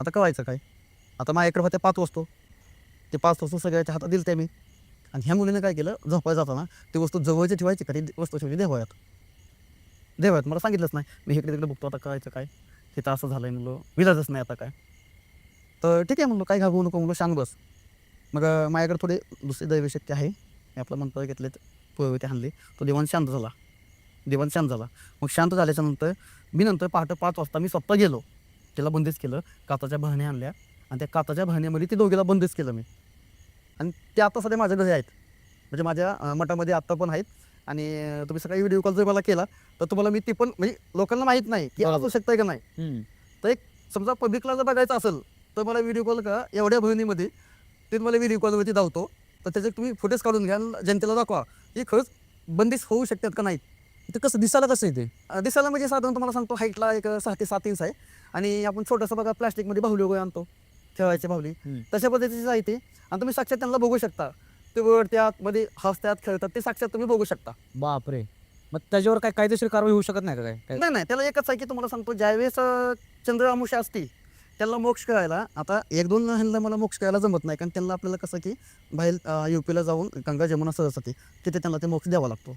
आता कळायचं काय? आता माझ्याकडे होत्या 5 वस्तू. ते 5 वस्तू सगळ्याच्या हातात दिल्या मी. आणि ह्या मुलीने काय केलं, झोपायला जाताना ती वस्तू जवळची ठेवायची का ती वस्तू ठेवली देव्हाऱ्यात. देव्हाऱ्यात मला सांगितलंच नाही. मी इकडे-तिकडे बघतो आता कळायचं काय? तिथं असं झालंय म्हणलं, विलाजच नाही आता काय. तर ठीक आहे म्हणलो, "काही घाबरू नको" म्हणलो, "शांत बस." मग माझ्याकडे थोडी दुसरी दैवशक्ती आहे. मी आपला मंत्र घेतलेत, पळवते हाणली. तो दिवाण शांत झाला. दिवाण शांत झाला. मग शांत झाल्याच्यानंतर मी नंतर पहाटे 5 वाजता मी स्वतः गेलो. त्याला बंदिस्त केलं. काचाच्या बरण्या आणल्या आणि त्या काचाच्या बरण्यामध्ये ते दोघीला बंदिस्त केलं मी. आणि ते आता सध्या माझ्या घरी आहेत. म्हणजे माझ्या मठामध्ये आत्ता पण आहेत. आणि तुम्ही सकाळी व्हिडिओ कॉल जर मला केला, तर तुम्हाला मी ती पण म्हणजे लोकांना माहीत नाही, की असू शकतंय का नाही. तर एक समजा पब्लिकला जर बघायचं असेल, तर मला व्हिडिओ कॉल करा एवढ्या बहिणीमध्ये. ते तुम्हाला व्हिडिओ कॉलवरती धावतो. तर त्याचे तुम्ही फुटेज काढून घ्या आणि जनतेला दाखवा, की खरंच बंदिस्त होऊ शकतात का नाहीत. ते कसं दिसायला कसं आहे ते? दिसायला म्हणजे साधारण तुम्हाला सांगतो हाईटला एक 6 ते 7 इंच आहे. आणि आपण छोटंसं बघा प्लास्टिकमध्ये बाहुली वगैरे आणतो, ठेवायची बाहुली. तशा पद्धतीचं आहे ते. आणि तुम्ही साक्षात त्यांना बघू शकता. ते वळत्यात, मध्ये हसतात, खेळतात. ते साक्षात तुम्ही बघू शकता. बापरे! मग त्याच्यावर काय कायदेशीर कारवाई होऊ शकत नाही का काय? नाही, नाही. त्याला एकच आहे, की तुम्हाला सांगतो ज्यावेळेस चंद्र अमावस्या असते, त्याला मोक्ष करायला आता 1-2 ह्यांना मला मोक्ष करायला जमत नाही. कारण त्यांना आपल्याला कसं, की बाहेर UPला जाऊन गंगा, जमुना, सरस्वती तिथे त्यांना ते मोक्ष द्यावा लागतो.